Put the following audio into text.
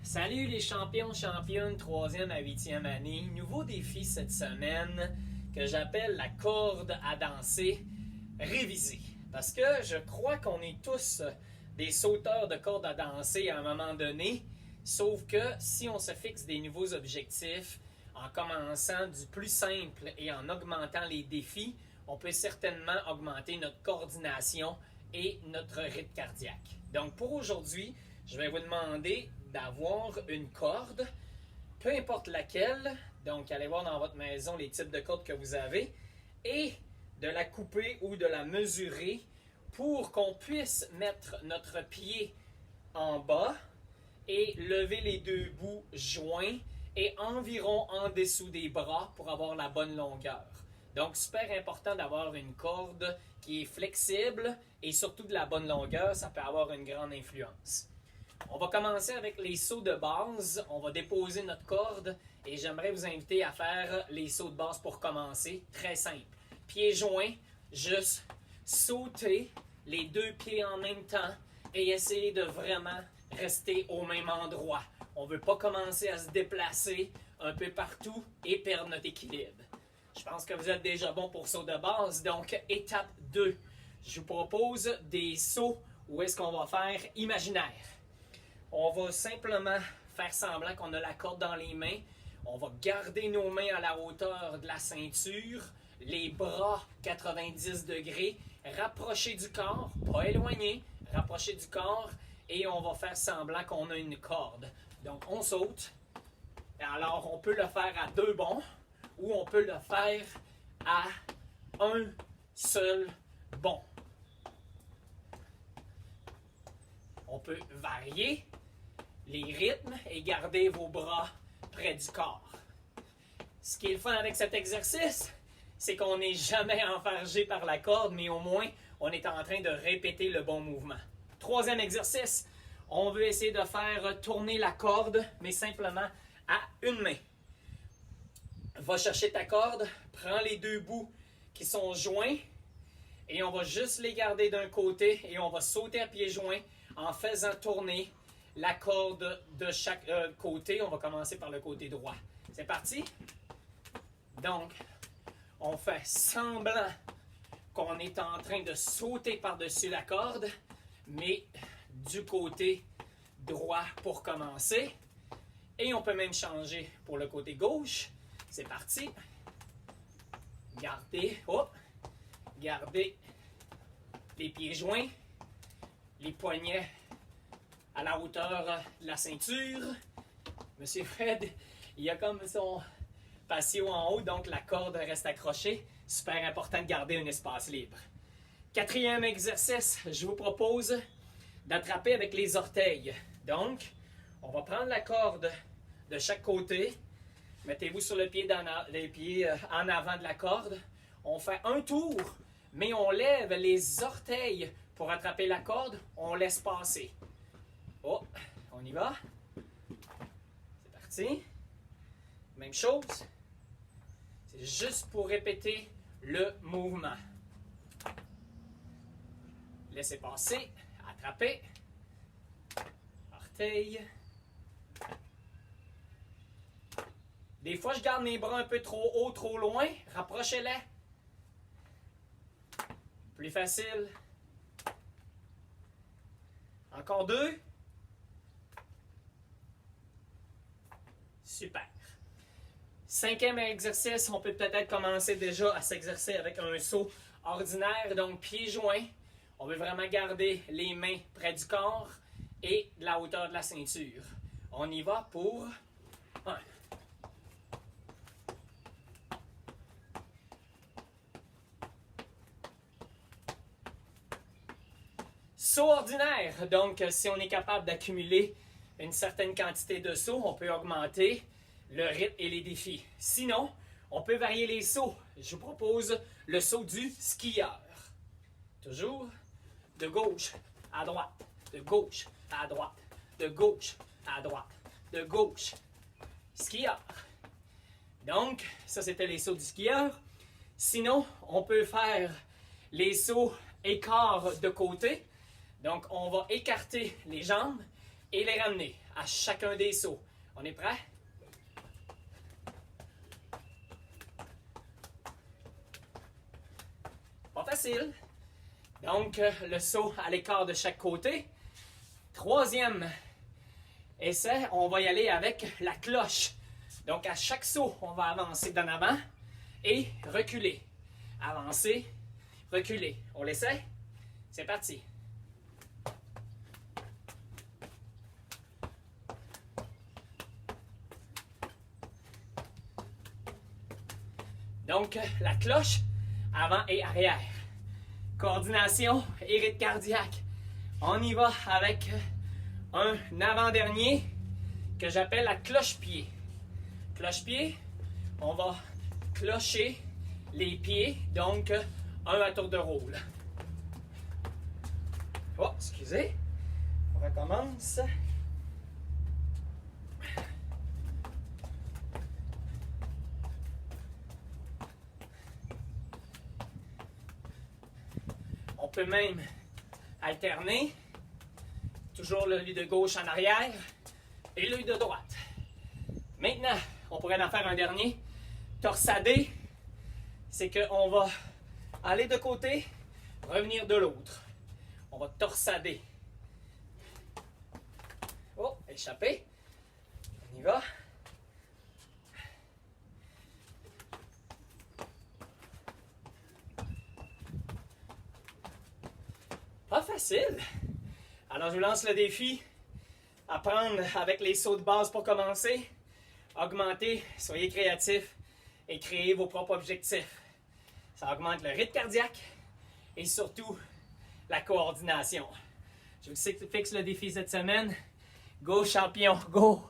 Salut les champions, championnes, 3e à 8e année. Nouveau défi cette semaine que j'appelle la corde à danser révisée. Parce que je crois qu'on est tous des sauteurs de corde à danser à un moment donné. Sauf que si on se fixe des nouveaux objectifs, en commençant du plus simple et en augmentant les défis, on peut certainement augmenter notre coordination et notre rythme cardiaque. Donc pour aujourd'hui, je vais vous demander d'avoir une corde, peu importe laquelle, donc allez voir dans votre maison les types de cordes que vous avez, et de la couper ou de la mesurer pour qu'on puisse mettre notre pied en bas et lever les deux bouts joints et environ en dessous des bras pour avoir la bonne longueur. Donc super important d'avoir une corde qui est flexible et surtout de la bonne longueur, ça peut avoir une grande influence. On va commencer avec les sauts de base. On va déposer notre corde et j'aimerais vous inviter à faire les sauts de base pour commencer. Très simple. Pieds joints, juste sauter les deux pieds en même temps et essayer de vraiment rester au même endroit. On ne veut pas commencer à se déplacer un peu partout et perdre notre équilibre. Je pense que vous êtes déjà bon pour saut de base. Donc, étape 2. Je vous propose des sauts où est-ce qu'on va faire imaginaire. On va simplement faire semblant qu'on a la corde dans les mains. On va garder nos mains à la hauteur de la ceinture, les bras 90 degrés, rapprocher du corps, pas éloigné, rapprocher du corps, et on va faire semblant qu'on a une corde. Donc on saute. Alors on peut le faire à deux bonds ou on peut le faire à un seul bond. On peut varier les rythmes et garder vos bras près du corps. Ce qui est le fun avec cet exercice, c'est qu'on n'est jamais enfargé par la corde, mais au moins, on est en train de répéter le bon mouvement. 3e exercice, on veut essayer de faire tourner la corde, mais simplement à une main. Va chercher ta corde, prends les deux bouts qui sont joints, et on va juste les garder d'un côté, et on va sauter à pieds joints en faisant tourner la corde de chaque côté. On va commencer par le côté droit. C'est parti? Donc, on fait semblant qu'on est en train de sauter par-dessus la corde, mais du côté droit pour commencer. Et on peut même changer pour le côté gauche. C'est parti. Gardez les pieds joints, les poignets à la hauteur de la ceinture. Monsieur Fred, il y a comme son patio en haut, donc la corde reste accrochée. Super important de garder un espace libre. 4e exercice, je vous propose d'attraper avec les orteils. Donc, on va prendre la corde de chaque côté. Mettez-vous sur les pieds en avant de la corde. On fait un tour, mais on lève les orteils pour attraper la corde. On laisse passer. Oh, on y va. C'est parti. Même chose. C'est juste pour répéter le mouvement. Laissez passer. Attrapez. Orteil. Des fois, je garde mes bras un peu trop haut, trop loin. Rapprochez-les. Plus facile. Encore 2. Super. 5e exercice, on peut peut-être commencer déjà à s'exercer avec un saut ordinaire, donc pieds joints. On veut vraiment garder les mains près du corps et de la hauteur de la ceinture. On y va pour 1. Saut ordinaire, donc si on est capable d'accumuler une certaine quantité de sauts, on peut augmenter le rythme et les défis. Sinon, on peut varier les sauts. Je vous propose le saut du skieur. Toujours de gauche à droite, de gauche à droite, de gauche à droite, de gauche. Skieur. Donc, ça c'était les sauts du skieur. Sinon, on peut faire les sauts écarts de côté. Donc, on va écarter les jambes et les ramener. à chacun des sauts. On est prêt? Pas facile. Donc, le saut à l'écart de chaque côté. Troisième essai, on va y aller avec la cloche. Donc, à chaque saut, on va avancer d'en avant et reculer. Avancer, reculer. On l'essaie? C'est parti. Donc, la cloche, avant et arrière. Coordination et rythme cardiaque. On y va avec un avant-dernier que j'appelle la cloche-pied. Cloche-pied, on va clocher les pieds, donc un à tour de rôle. Oh, excusez, on recommence. On peut même alterner, toujours l'œil de gauche en arrière et l'œil de droite. Maintenant, on pourrait en faire un dernier. Torsadé, c'est qu'on va aller de côté, revenir de l'autre. On va torsader. Oh, échappé. On y va. Pas facile. Alors, je vous lance le défi. Apprendre avec les sauts de base pour commencer. Augmenter, soyez créatifs et créez vos propres objectifs. Ça augmente le rythme cardiaque et surtout la coordination. Je vous fixe le défi cette semaine. Go champion, go!